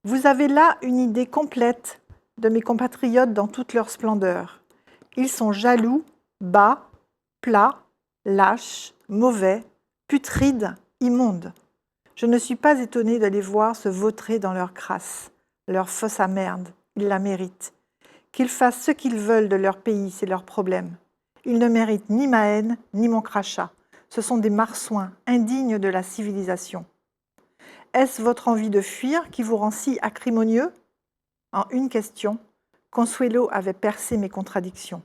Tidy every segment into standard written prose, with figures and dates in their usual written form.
Vous avez là une idée complète de mes compatriotes dans toute leur splendeur. Ils sont jaloux, bas, plats, lâches, mauvais, putrides, immondes. Je ne suis pas étonnée de les voir se vautrer dans leur crasse, leur fosse à merde. Ils la méritent. Qu'ils fassent ce qu'ils veulent de leur pays, c'est leur problème. Ils ne méritent ni ma haine, ni mon crachat. Ce sont des marsouins, indignes de la civilisation. Est-ce votre envie de fuir qui vous rend si acrimonieux ? En une question, Consuelo avait percé mes contradictions.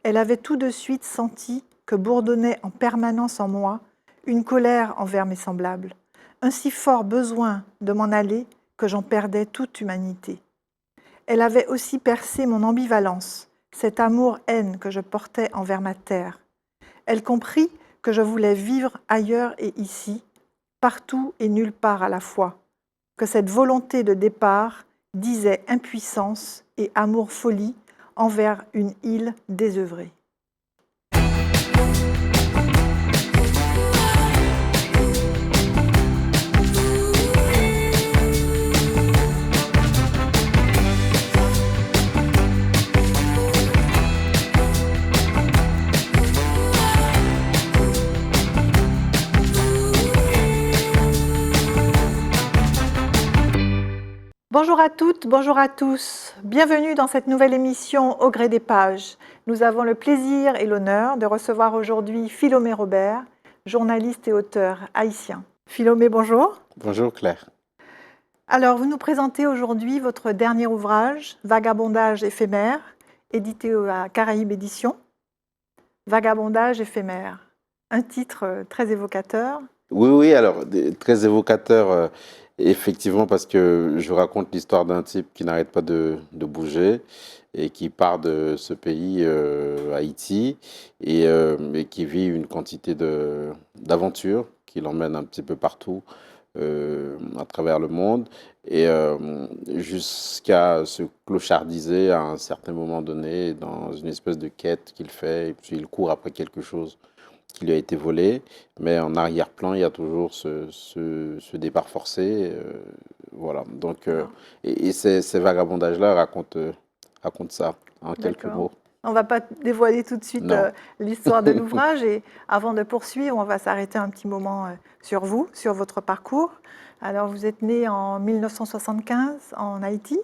Elle avait tout de suite senti que bourdonnait en permanence en moi une colère envers mes semblables, un si fort besoin de m'en aller que j'en perdais toute humanité. Elle avait aussi percé mon ambivalence, cet amour-haine que je portais envers ma terre. Elle comprit que je voulais vivre ailleurs et ici, partout et nulle part à la fois, que cette volonté de départ disait impuissance et amour-folie envers une île désœuvrée. Bonjour à toutes, bonjour à tous. Bienvenue dans cette nouvelle émission Au gré des pages. Nous avons le plaisir et l'honneur de recevoir aujourd'hui Philomé Robert, journaliste et auteur haïtien. Philomé, bonjour. Bonjour Claire. Alors, vous nous présentez aujourd'hui votre dernier ouvrage, Vagabondage éphémère, édité à Caraïbes Éditions. Vagabondage éphémère, un titre très évocateur. Oui, alors très évocateur, effectivement, parce que je raconte l'histoire d'un type qui n'arrête pas de bouger et qui part de ce pays, Haïti, et qui vit une quantité d'aventures qui l'emmène un petit peu partout à travers le monde, et jusqu'à se clochardiser à un certain moment donné dans une espèce de quête qu'il fait, et puis il court après quelque chose qui lui a été volé, mais en arrière-plan, il y a toujours ce départ forcé. Voilà. Donc, et ces vagabondages-là racontent ça en quelques mots. On ne va pas dévoiler tout de suite l'histoire de l'ouvrage, et avant de poursuivre, on va s'arrêter un petit moment sur vous, sur votre parcours. Alors, vous êtes né en 1975 en Haïti.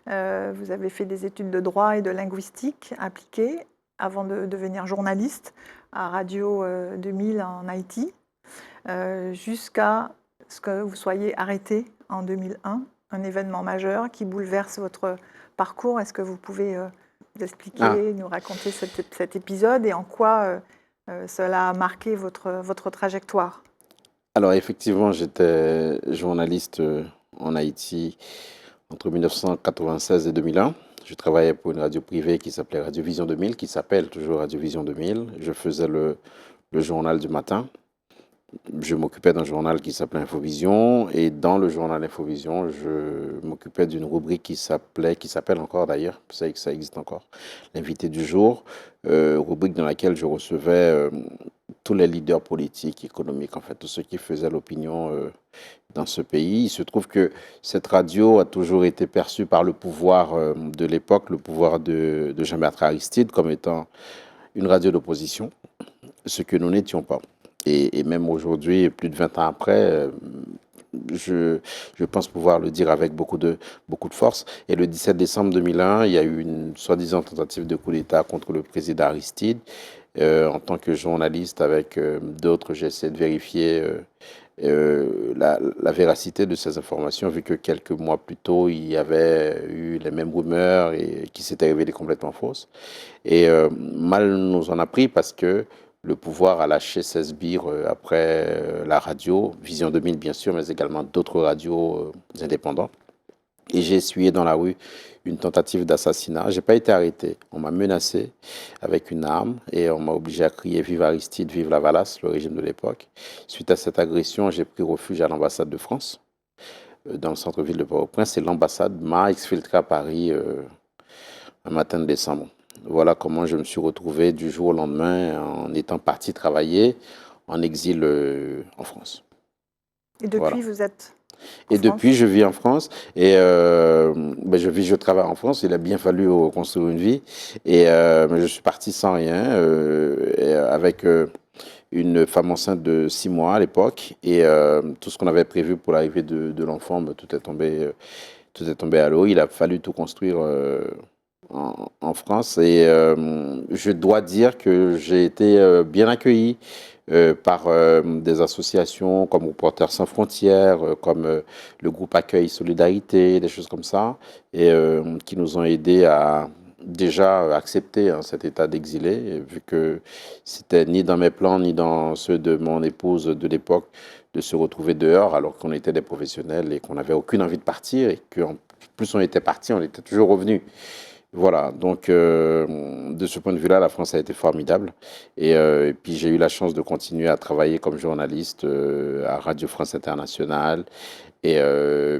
Vous avez fait des études de droit et de linguistique appliquée avant de devenir journaliste à Radio 2000 en Haïti, jusqu'à ce que vous soyez arrêté en 2001, un événement majeur qui bouleverse votre parcours. Est-ce que vous pouvez nous expliquer, nous raconter cet épisode et en quoi cela a marqué votre trajectoire ? Alors effectivement, j'étais journaliste en Haïti entre 1996 et 2001. Je travaillais pour une radio privée qui s'appelait Radio Vision 2000, qui s'appelle toujours Radio Vision 2000. Je faisais le journal du matin. Je m'occupais d'un journal qui s'appelait Infovision, et dans le journal Infovision, je m'occupais d'une rubrique qui s'appelle encore d'ailleurs, ça existe encore, l'invité du jour, rubrique dans laquelle je recevais tous les leaders politiques, économiques, en fait, tous ceux qui faisaient l'opinion dans ce pays. Il se trouve que cette radio a toujours été perçue par le pouvoir de l'époque, le pouvoir de Jean-Bertrand Aristide, comme étant une radio d'opposition, ce que nous n'étions pas. Et même aujourd'hui, plus de 20 ans après, je pense pouvoir le dire avec beaucoup de force. Et le 17 décembre 2001, il y a eu une soi-disant tentative de coup d'État contre le président Aristide. En tant que journaliste avec d'autres, j'essaie de vérifier la véracité de ces informations, vu que quelques mois plus tôt, il y avait eu les mêmes rumeurs et qui s'étaient révélées complètement fausses. Et mal nous en a pris parce que le pouvoir a lâché ses sbires après la radio, Vision 2000 bien sûr, mais également d'autres radios indépendantes. Et j'ai essuyé dans la rue une tentative d'assassinat. Je n'ai pas été arrêté. On m'a menacé avec une arme et on m'a obligé à crier « Vive Aristide, vive la Valace », le régime de l'époque. Suite à cette agression, j'ai pris refuge à l'ambassade de France, dans le centre-ville de Port-au-Prince, et l'ambassade m'a exfiltré à Paris un matin de décembre. Voilà comment je me suis retrouvé du jour au lendemain en étant parti travailler en exil en France. Et depuis, voilà, vous êtes Et France. depuis, je vis en France et je travaille en France. Il a bien fallu construire une vie mais je suis parti sans rien, avec une femme enceinte de 6 mois à l'époque et tout ce qu'on avait prévu pour l'arrivée de l'enfant, tout est tombé à l'eau. Il a fallu tout construire en France et je dois dire que j'ai été bien accueilli par des associations comme Reporters sans frontières, comme le groupe Accueil Solidarité, des choses comme ça, et qui nous ont aidés à déjà accepter cet état d'exilé, vu que c'était ni dans mes plans ni dans ceux de mon épouse de l'époque de se retrouver dehors alors qu'on était des professionnels et qu'on n'avait aucune envie de partir et qu'en plus on était parti, on était toujours revenu. Voilà, donc de ce point de vue-là, la France a été formidable. Et puis j'ai eu la chance de continuer à travailler comme journaliste à Radio France Internationale. Et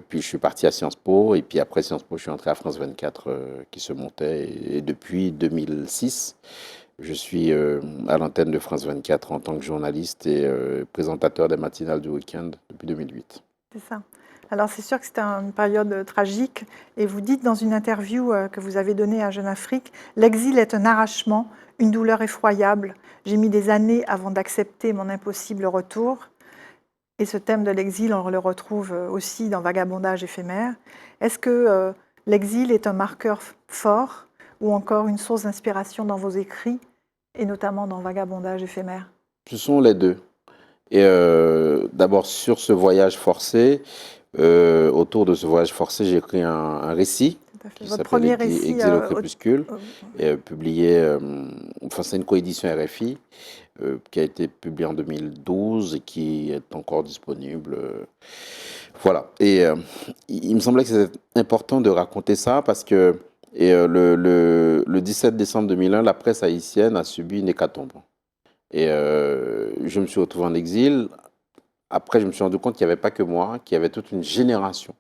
puis je suis parti à Sciences Po. Et puis après Sciences Po, je suis entré à France 24 qui se montait. Et depuis 2006, je suis à l'antenne de France 24 en tant que journaliste et présentateur des matinales du week-end depuis 2008. C'est ça. Alors c'est sûr que c'était une période tragique et vous dites dans une interview que vous avez donnée à Jeune Afrique, l'exil est un arrachement, une douleur effroyable. J'ai mis des années avant d'accepter mon impossible retour. Et ce thème de l'exil, on le retrouve aussi dans Vagabondage éphémère. Est-ce que l'exil est un marqueur fort ou encore une source d'inspiration dans vos écrits et notamment dans Vagabondage éphémère? Ce sont les deux. Et d'abord sur ce voyage forcé, autour de ce voyage forcé, j'ai écrit un récit qui Votre s'appelle premier récit Exil au crépuscule, publié, enfin c'est une coédition RFI, qui a été publiée en 2012 et qui est encore disponible. Voilà. Et il me semblait que c'était important de raconter ça parce que le 17 décembre 2001, la presse haïtienne a subi une hécatombe. Et je me suis retrouvé en exil. Après, je me suis rendu compte qu'il n'y avait pas que moi, qu'il y avait toute une génération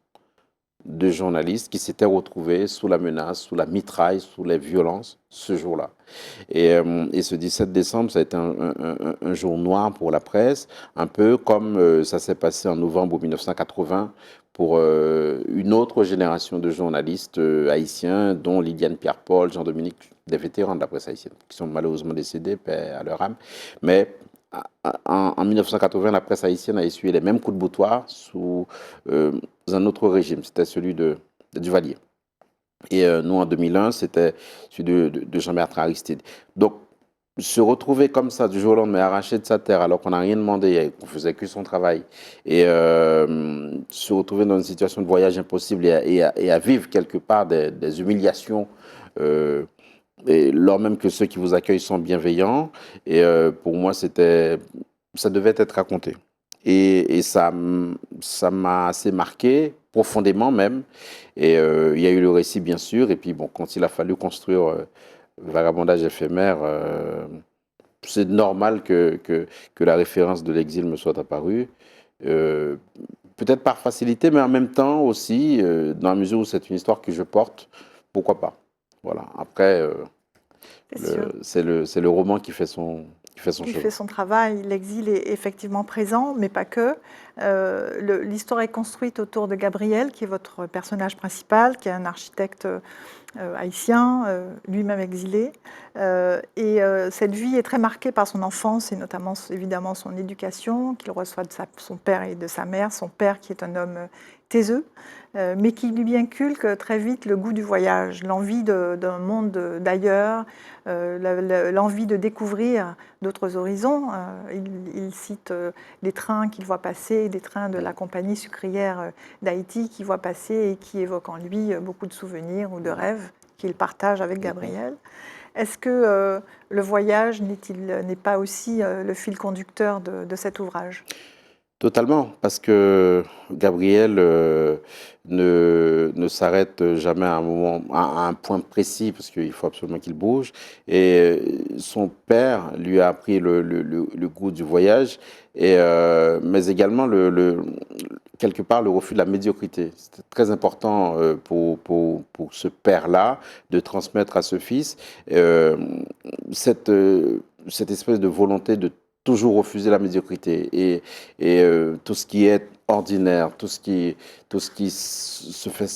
de journalistes qui s'étaient retrouvés sous la menace, sous la mitraille, sous les violences ce jour-là. Et ce 17 décembre, ça a été un jour noir pour la presse, un peu comme ça s'est passé en novembre 1980 pour une autre génération de journalistes haïtiens, dont Lydiane Pierre-Paul, Jean-Dominique, des vétérans de la presse haïtienne, qui sont malheureusement décédés, paix à leur âme. Mais en 1980, la presse haïtienne a essuyé les mêmes coups de boutoir sous un autre régime, c'était celui de Duvalier. Et nous, en 2001, c'était celui de Jean-Bertrand Aristide. Donc, se retrouver comme ça, du jour au lendemain, arraché de sa terre, alors qu'on n'a rien demandé, qu'on faisait que son travail, et se retrouver dans une situation de voyage impossible et à vivre quelque part des humiliations, et lors même que ceux qui vous accueillent sont bienveillants. Et pour moi, ça devait être raconté. Et ça m'a assez marqué, profondément même. Et il y a eu le récit, bien sûr. Et puis, bon, quand il a fallu construire Vagabondage éphémère, c'est normal que la référence de l'exil me soit apparue. Peut-être par facilité, mais en même temps aussi, dans la mesure où c'est une histoire que je porte, pourquoi pas. Voilà. Après, c'est le roman qui fait son chemin. Il fait son travail. L'exil est effectivement présent, mais pas que. L'histoire est construite autour de Gabriel, qui est votre personnage principal, qui est un architecte haïtien, lui-même exilé. Et cette vie est très marquée par son enfance et notamment évidemment son éducation qu'il reçoit de son père et de sa mère. Son père qui est un homme taiseux, mais qui lui inculque très vite le goût du voyage, l'envie d'un monde d'ailleurs, l'envie de découvrir d'autres horizons. Il cite les trains qu'il voit passer, des trains de la compagnie sucrière d'Haïti qu'il voit passer et qui évoquent en lui beaucoup de souvenirs ou de rêves qu'il partage avec Gabriel. Est-ce que le voyage n'est pas aussi le fil conducteur de cet ouvrage ? Totalement, parce que Gabriel ne s'arrête jamais à un point précis, parce qu'il faut absolument qu'il bouge. Et son père lui a appris le goût du voyage, mais également quelque part le refus de la médiocrité. C'était très important pour ce père-là de transmettre à ce fils cette espèce de volonté de toujours refuser la médiocrité et tout ce qui est ordinaire, tout ce qui se fait,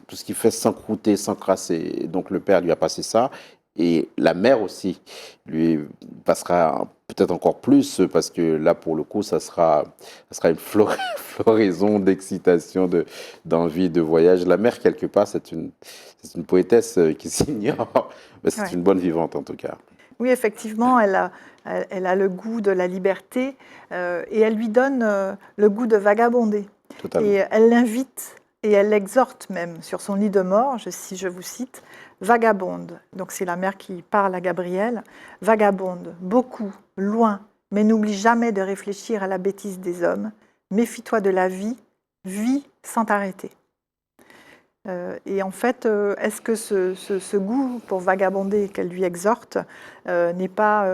tout ce qui fait s'encrouter, s'encrasser. Et donc le père lui a passé ça et la mère aussi lui passera peut-être encore plus parce que là pour le coup ça sera une floraison d'excitation, d'envie, de voyage. La mère quelque part c'est une poétesse qui s'ignore, mais c'est Ouais. une bonne vivante en tout cas. Oui, effectivement, elle a le goût de la liberté et elle lui donne le goût de vagabonder. Et Totalement. elle l'invite et elle l'exhorte même sur son lit de mort, si je vous cite, vagabonde. Donc c'est la mère qui parle à Gabriel. Vagabonde, beaucoup, loin, mais n'oublie jamais de réfléchir à la bêtise des hommes. Méfie-toi de la vie, vis sans t'arrêter. Et en fait, est-ce que ce goût pour vagabonder qu'elle lui exhorte n'est pas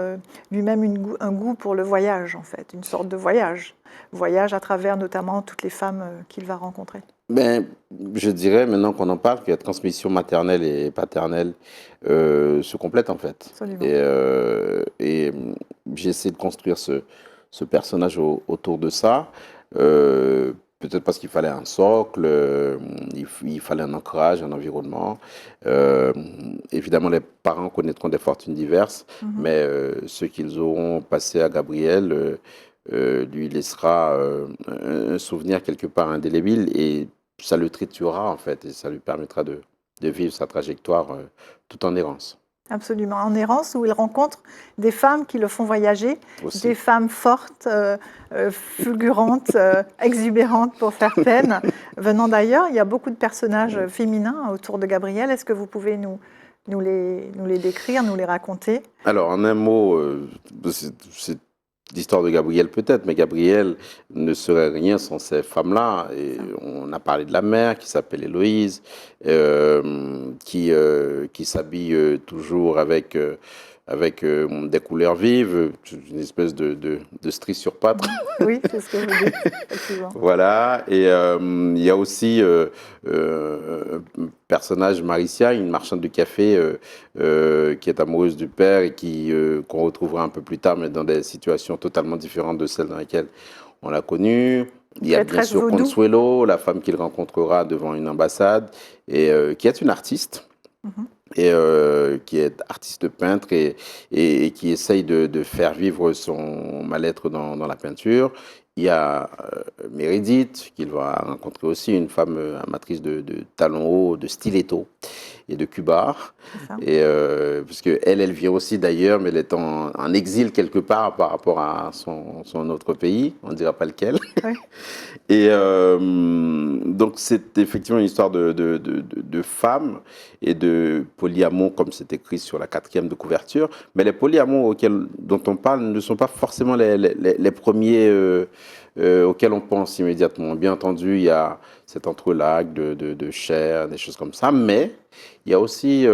lui-même un goût pour le voyage, en fait, une sorte de voyage, voyage à travers notamment toutes les femmes qu'il va rencontrer? Ben, je dirais, maintenant qu'on en parle, que la transmission maternelle et paternelle se complètent en fait. Absolument. Et j'ai essayé de construire ce personnage autour de ça. Peut-être parce qu'il fallait un socle, il fallait un ancrage, un environnement. Euh, Évidemment, les parents connaîtront des fortunes diverses, Mhm. mais ce qu'ils auront passé à Gabriel lui laissera un souvenir quelque part indélébile et ça le triturera en fait et ça lui permettra de vivre sa trajectoire tout en errance Absolument. En errance, où il rencontre des femmes qui le font voyager, des aussi. femmes fortes, fulgurantes, exubérantes pour certaines, venant d'ailleurs. Il y a beaucoup de personnages féminins autour de Gabriel. Est-ce que vous pouvez nous les décrire, nous les raconter? Alors en un mot, c'est l'histoire de Gabriel peut-être, mais Gabriel ne serait rien sans ces femmes-là. Et Ça. on a parlé de la mère qui s'appelle Héloïse, qui s'habille toujours avec des couleurs vives, une espèce de strie sur pattes. Oui, c'est ce que vous dites, effectivement. Voilà, et il y a aussi un personnage, Maricia, une marchande de café qui est amoureuse du père et qu'on retrouvera un peu plus tard, mais dans des situations totalement différentes de celles dans lesquelles on l'a connue. Une Il y a bien prêtresse sûr vaudou. Consuelo, la femme qu'il rencontrera devant une ambassade, et qui est une artiste Mhm. et qui est artiste peintre et qui essaye de faire vivre son mal-être dans la peinture. Il y a Meredith, qu'il va rencontrer aussi, une femme amatrice de talons hauts, de stiletto et de cuba. C'est ça. Et parce que elle vient aussi d'ailleurs, mais elle est en exil quelque part par rapport à son autre pays, on ne dira pas lequel. Oui. Et donc, c'est effectivement une histoire de femmes et de polyamour, comme c'est écrit sur la 4e de couverture. Mais les polyamours dont on parle ne sont pas forcément les premiers auxquels on pense immédiatement. Bien entendu, il y a cet entrelac de chair, des choses comme ça. Mais il y a aussi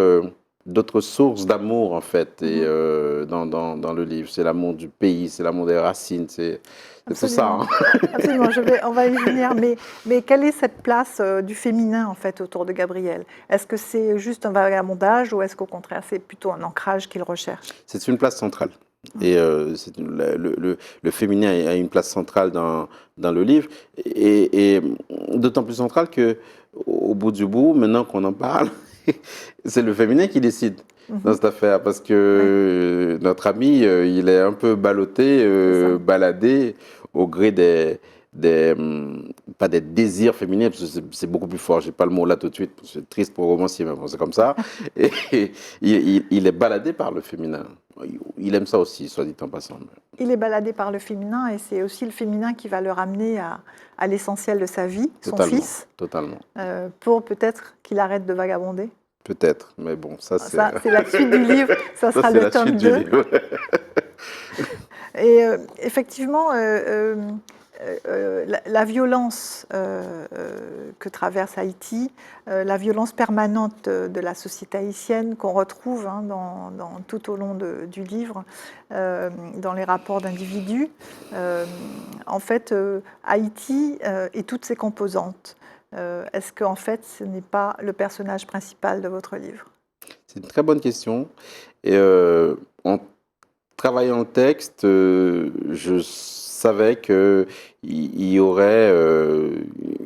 d'autres sources d'amour, en fait, et, Mhm. dans le livre. C'est l'amour du pays, c'est l'amour des racines, c'est tout ça. Absolument. Hein. Absolument, on va y venir. Mais quelle est cette place du féminin, en fait, autour de Gabriel? Est-ce que c'est juste un vagabondage ou est-ce qu'au contraire, c'est plutôt un ancrage qu'il recherche? C'est une place centrale. Et le féminin a une place centrale dans le livre. Et d'autant plus centrale que, au bout du bout, maintenant qu'on en parle, c'est le féminin qui décide dans Mhm. cette affaire. Parce Oui, que notre ami, il est un peu ballotté, c'est ça. baladé au gré pas des désirs féminins, parce que c'est beaucoup plus fort. J'ai pas le mot là tout de suite. C'est triste pour romancier, mais bon, c'est comme ça. Et il est baladé par le féminin. Il aime ça aussi, soit dit en passant. Il est baladé par le féminin et c'est aussi le féminin qui va le ramener à l'essentiel de sa vie, son Totalement, fils, totalement. pour peut-être qu'il arrête de vagabonder. Peut-être, mais bon, ça c'est Ça, c'est la suite du livre, ça ça sera c'est le la tome suite du 2. livre. Et effectivement, la violence que traverse Haïti, la violence permanente de la société haïtienne qu'on retrouve hein, tout au long du livre, dans les rapports d'individus, en fait, Haïti et toutes ses composantes. Est-ce qu'en fait, ce n'est pas le personnage principal de votre livre? C'est une très bonne question. Et travaillant le texte, je savais qu'il y aurait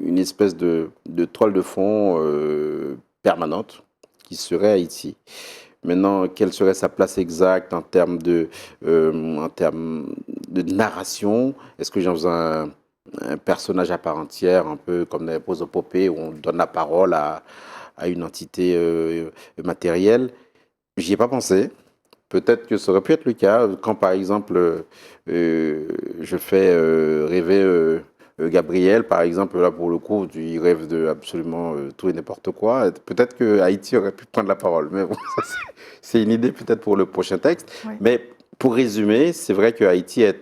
une espèce de toile de fond permanente qui serait Haïti. Maintenant, quelle serait sa place exacte en termes de narration? Est-ce que j'en faisais un personnage à part entière, un peu comme dans les prosopopées où on donne la parole à une entité matérielle? J'y ai pas pensé. Peut-être que ça aurait pu être le cas quand, par exemple, je fais rêver Gabriel, par exemple, là, pour le coup, il rêve de absolument tout et n'importe quoi. Peut-être que Haïti aurait pu prendre la parole. Mais bon, ça, c'est une idée peut-être pour le prochain texte. Oui. Mais pour résumer, c'est vrai que Haïti est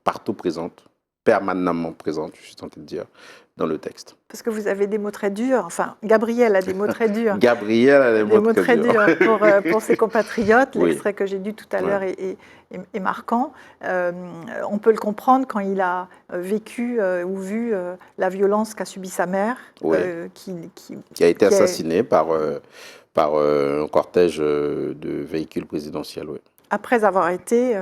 partout présente, permanemment présente, je suis tenté de dire, dans le texte. Parce que vous avez des mots très durs, enfin, Gabriel a des mots très durs. Gabriel a des mots très durs. Pour ses compatriotes. Oui. L'extrait que j'ai lu tout à l'heure Ouais. est marquant. On peut le comprendre quand il a vécu ou vu la violence qu'a subie sa mère, Oui. Qui a été qui est- assassiné par un cortège de véhicules présidentiels. Oui. après avoir été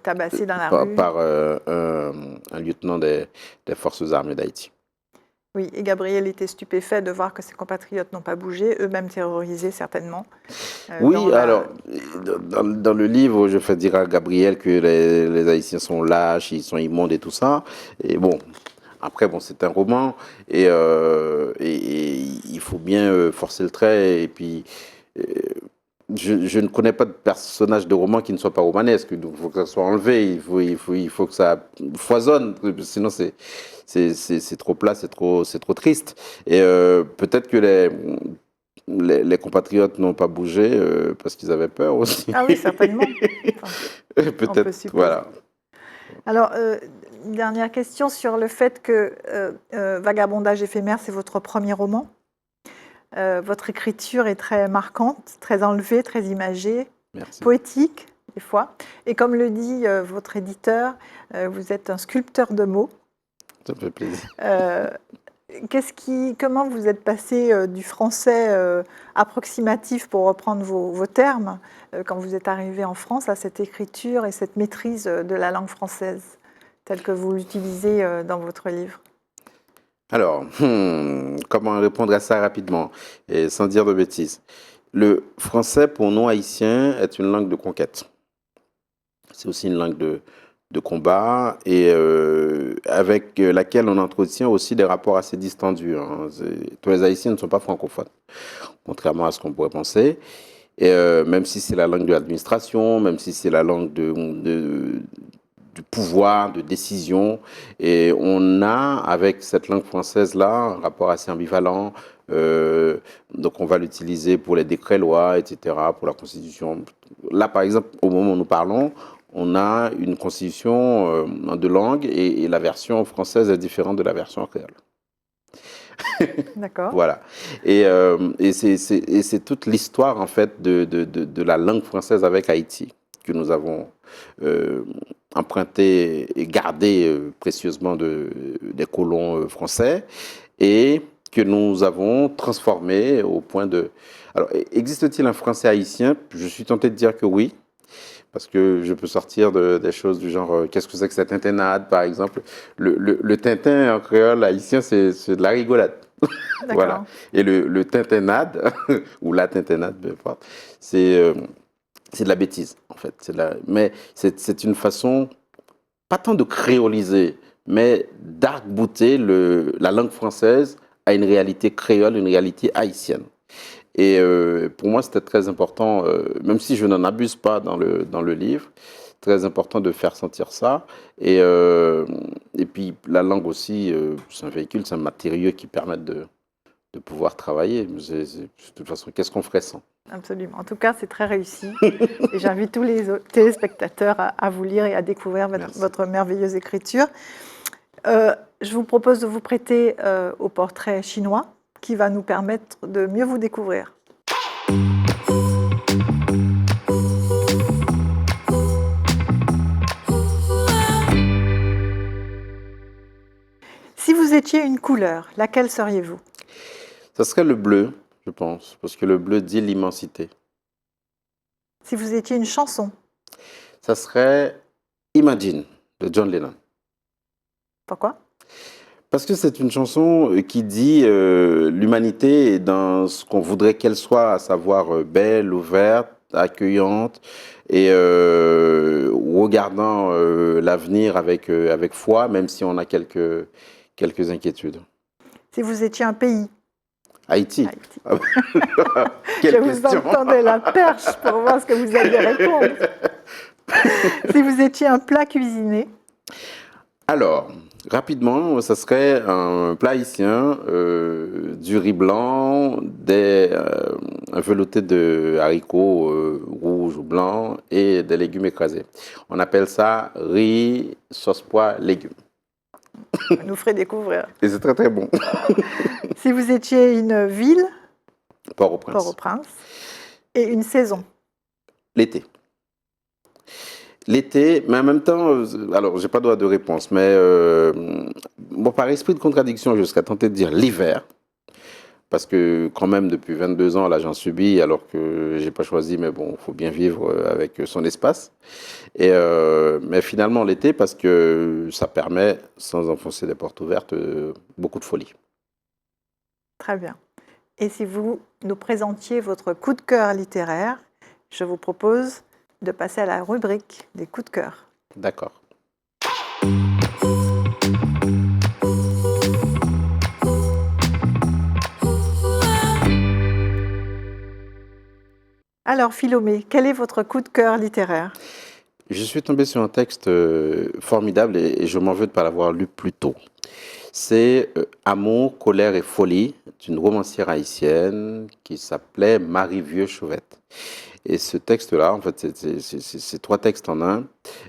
tabassé dans la rue. Par un lieutenant des forces armées d'Haïti. Oui, et Gabriel était stupéfait de voir que ses compatriotes n'ont pas bougé, eux-mêmes terrorisés certainement. Oui, alors, dans le livre, je fais dire à Gabriel que les Haïtiens sont lâches, ils sont immondes et tout ça. Et bon, après, bon, c'est un roman et il faut bien forcer le trait. Et puis, euh, je ne connais pas de personnage de roman qui ne soit pas romanesque. Donc, il faut que ça soit enlevé, il faut que ça foisonne. Sinon, c'est trop plat, c'est trop triste. Et peut-être que les compatriotes n'ont pas bougé parce qu'ils avaient peur aussi. Ah oui, certainement. Enfin, on peut Peut-être, supposer. voilà. Alors, une dernière question sur le fait que Vagabondage éphémère, c'est votre premier roman. Votre écriture est très marquante, très enlevée, très imagée, Merci. poétique des fois. Et comme le dit votre éditeur, vous êtes un sculpteur de mots. Ça me fait plaisir. Comment vous êtes passé du français approximatif, pour reprendre vos termes, quand vous êtes arrivé en France, à cette écriture et cette maîtrise de la langue française, telle que vous l'utilisez dans votre livre? Alors, comment répondre à ça rapidement et sans dire de bêtises? Le français, pour nous haïtiens, est une langue de conquête. C'est aussi une langue de combat et avec laquelle on entretient aussi des rapports assez distendus. Hein. Tous les Haïtiens ne sont pas francophones, contrairement à ce qu'on pourrait penser. Et même si c'est la langue de l'administration, même si c'est la langue du pouvoir, de décision, et on a avec cette langue française-là un rapport assez ambivalent. Donc on va l'utiliser pour les décrets-lois, etc., pour la Constitution. Là, par exemple, au moment où nous parlons, on a une constitution en deux langues et la version française est différente de la version créole. D'accord. Voilà. Et c'est toute l'histoire, en fait, de la langue française avec Haïti que nous avons emprunté et gardé précieusement des colons français et que nous avons transformé au point de... Alors, existe-t-il un français haïtien? Je suis tenté de dire que oui. Parce que je peux sortir des choses du genre, qu'est-ce que c'est que cette tintinade, par exemple. Le Tintin en créole haïtien, c'est de la rigolade. Voilà. Et le tintinade, ou la tintinade, peu importe, c'est de la bêtise, en fait. Mais c'est une façon, pas tant de créoliser, mais d'arc-bouter la langue française à une réalité créole, une réalité haïtienne. Et pour moi, c'était très important, même si je n'en abuse pas dans le livre, très important de faire sentir ça. Et puis, la langue aussi, c'est un véhicule, c'est un matériau qui permet de pouvoir travailler. De toute façon, qu'est-ce qu'on ferait sans? Absolument. En tout cas, c'est très réussi. Et j'invite tous les téléspectateurs à vous lire et à découvrir votre merveilleuse écriture. Je vous propose de vous prêter au portrait chinois qui va nous permettre de mieux vous découvrir. Si vous étiez une couleur, laquelle seriez-vous? Ça serait le bleu, je pense, parce que le bleu dit l'immensité. Si vous étiez une chanson, Ça serait Imagine de John Lennon. pourquoi? Parce que c'est une chanson qui dit l'humanité est dans ce qu'on voudrait qu'elle soit, à savoir belle, ouverte, accueillante et regardant l'avenir avec foi, même si on a quelques inquiétudes. Si vous étiez un pays, Haïti. Haïti. Ah bah, Je quelle vous question. entendais la perche pour voir ce que vous alliez répondre. Si vous étiez un plat cuisiné, Alors, rapidement, ça serait un plat haïtien, du riz blanc, un velouté de haricots rouges ou blancs et des légumes écrasés. On appelle ça riz, sauce pois, légumes. vous nous ferez découvrir. Et c'est très très bon. Si vous étiez une ville, Port-au-Prince. Port-au-Prince, et une saison, L'été. L'été, mais en même temps, alors j'ai pas droit de réponse, mais bon, par esprit de contradiction, je serais tenté de dire l'hiver. Parce que quand même, depuis 22 ans, là, j'en subis, alors que j'ai pas choisi, mais bon, il faut bien vivre avec son espace. Mais finalement, l'été, parce que ça permet, sans enfoncer des portes ouvertes, beaucoup de folie. très bien. Et si vous nous présentiez votre coup de cœur littéraire, je vous propose de passer à la rubrique des coups de cœur. D'accord. Alors, Philomé, quel est votre coup de cœur littéraire? Je suis tombé sur un texte formidable et je m'en veux de ne pas l'avoir lu plus tôt. C'est Amour, colère et folie d'une romancière haïtienne qui s'appelait Marie Vieux-Chauvette. Et ce texte-là, en fait, c'est trois textes en un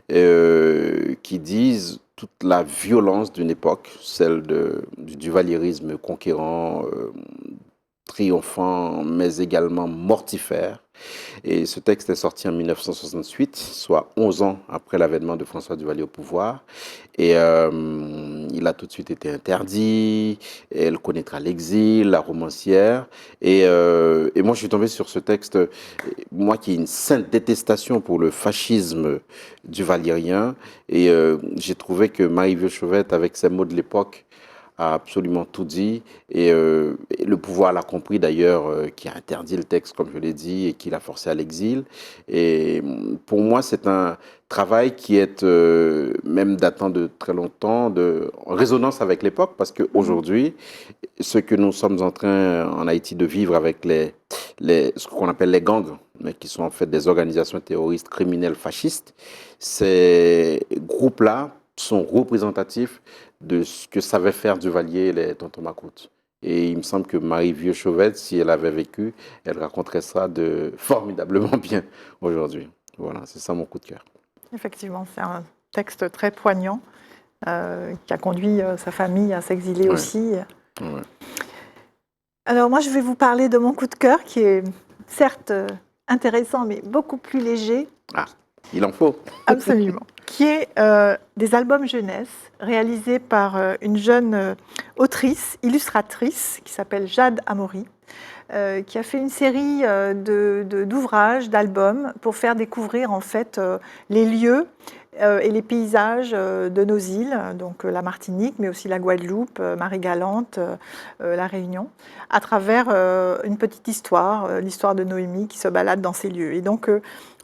qui disent toute la violence d'une époque, celle du duvalierisme conquérant, triomphant, mais également mortifère. Et ce texte est sorti en 1968, soit 11 ans après l'avènement de François Duvalier au pouvoir. Et il a tout de suite été interdit. Elle connaîtra l'exil, la romancière. Et moi, je suis tombé sur ce texte, moi qui ai une sainte détestation pour le fascisme duvalierien. Et j'ai trouvé que Marie Vieux-Chauvette, avec ses mots de l'époque, a absolument tout dit et le pouvoir l'a compris d'ailleurs, qui a interdit le texte comme je l'ai dit et qui l'a forcé à l'exil. Et pour moi c'est un travail qui est même datant de très longtemps, en résonance avec l'époque parce qu'aujourd'hui ce que nous sommes en train en Haïti de vivre avec ce qu'on appelle les gangs, mais qui sont en fait des organisations terroristes criminelles fascistes, ces groupes-là sont représentatifs de ce que savaient faire Duvalier et les tontons Macoute. Et il me semble que Marie Vieux-Chauvette, si elle avait vécu, elle raconterait ça formidablement bien aujourd'hui. Voilà, c'est ça mon coup de cœur. Effectivement, c'est un texte très poignant qui a conduit sa famille à s'exiler aussi. Ouais. Alors moi, je vais vous parler de mon coup de cœur qui est certes intéressant, mais beaucoup plus léger. Ah, il en faut. Absolument. Qui est des albums jeunesse réalisés par une jeune autrice, illustratrice, qui s'appelle Jade Amaury, qui a fait une série d'ouvrages, d'albums, pour faire découvrir en fait les lieux et les paysages de nos îles, donc la Martinique, mais aussi la Guadeloupe, Marie-Galante, la Réunion, à travers une petite histoire, l'histoire de Noémie qui se balade dans ces lieux. Et donc,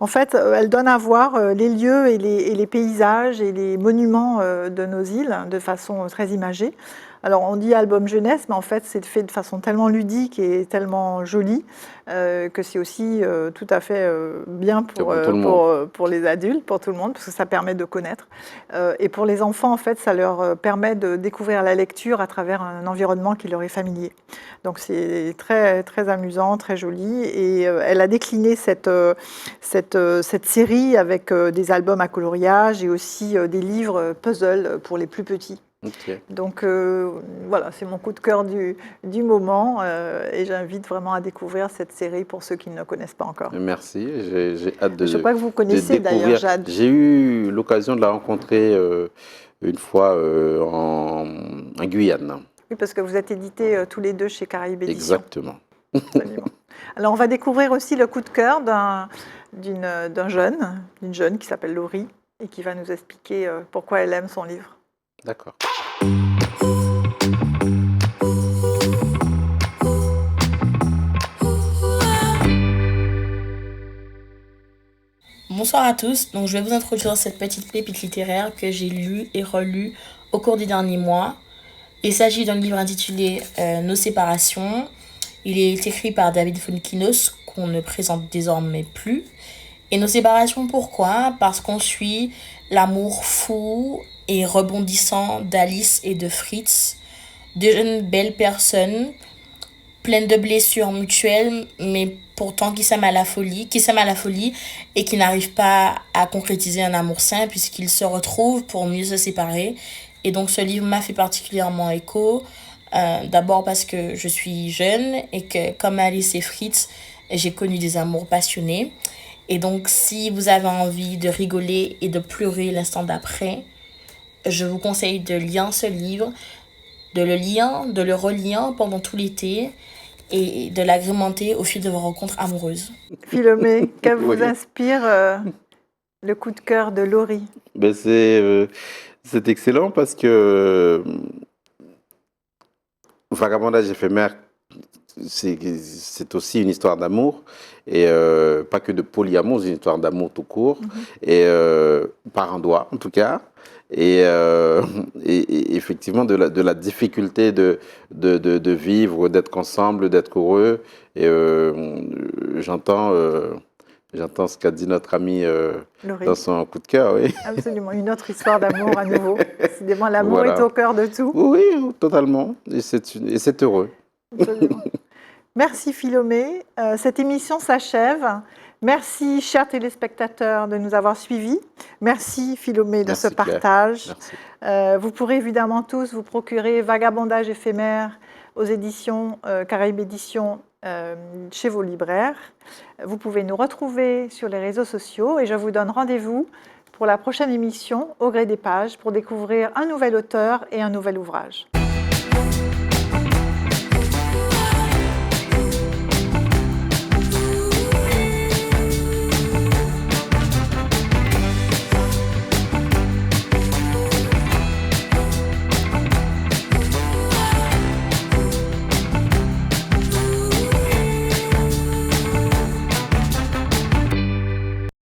en fait, elle donne à voir les lieux et les paysages et les monuments de nos îles de façon très imagée. Alors, on dit album jeunesse, mais en fait, c'est fait de façon tellement ludique et tellement jolie que c'est aussi tout à fait bien pour les adultes, pour tout le monde, parce que ça permet de connaître. Et pour les enfants, en fait, ça leur permet de découvrir la lecture à travers un environnement qui leur est familier. Donc, c'est très, très amusant, très joli. Et elle a décliné cette série avec des albums à coloriage et aussi des livres puzzle pour les plus petits. Okay. Donc voilà, c'est mon coup de cœur du moment et j'invite vraiment à découvrir cette série pour ceux qui ne la connaissent pas encore. Merci, j'ai hâte de. Je crois que vous connaissez d'ailleurs Jade. J'ai eu l'occasion de la rencontrer une fois en Guyane. Oui, parce que vous êtes édités tous les deux chez Caraïbes Éditions. Exactement. Absolument. Alors, on va découvrir aussi le coup de cœur d'une jeune qui s'appelle Laurie et qui va nous expliquer pourquoi elle aime son livre. D'accord. Bonsoir à tous, donc je vais vous introduire cette petite pépite littéraire que j'ai lue et relue au cours des derniers mois. Il s'agit d'un livre intitulé Nos séparations. Il est écrit par David Founkinos, qu'on ne présente désormais plus. Et Nos séparations, pourquoi? Parce qu'on suit l'amour fou et rebondissant d'Alice et de Fritz, deux jeunes belles personnes pleines de blessures mutuelles, mais pourtant qui s'aiment à la folie et qui n'arrivent pas à concrétiser un amour sain puisqu'ils se retrouvent pour mieux se séparer. Et donc ce livre m'a fait particulièrement écho, d'abord parce que je suis jeune et que comme Alice et Fritz, j'ai connu des amours passionnés. Et donc si vous avez envie de rigoler et de pleurer l'instant d'après, je vous conseille de lire ce livre, de le lire, de le relire pendant tout l'été et de l'agrémenter au fil de vos rencontres amoureuses. Philomé, que vous Oui. inspire le coup de cœur de Laurie? Ben, c'est excellent parce que Vagabondage éphémère, c'est aussi une histoire d'amour et pas que de polyamour, c'est une histoire d'amour tout court et par un doigt en tout cas. Et effectivement de la difficulté de vivre, d'être ensemble, d'être heureux. Et j'entends ce qu'a dit notre ami Laurie. dans son coup de cœur, oui. Absolument, une autre histoire d'amour à nouveau. Décidément, l'amour Voilà. est au cœur de tout. Oui, totalement. Et c'est heureux. Absolument. Merci Philomé. Cette émission s'achève. Merci, chers téléspectateurs, de nous avoir suivis. Merci Philomé de Merci, ce Claire. partage. Merci. Vous pourrez évidemment tous vous procurer Vagabondage éphémère aux éditions Caraïbes Éditions chez vos libraires. Vous pouvez nous retrouver sur les réseaux sociaux et je vous donne rendez-vous pour la prochaine émission Au gré des pages pour découvrir un nouvel auteur et un nouvel ouvrage.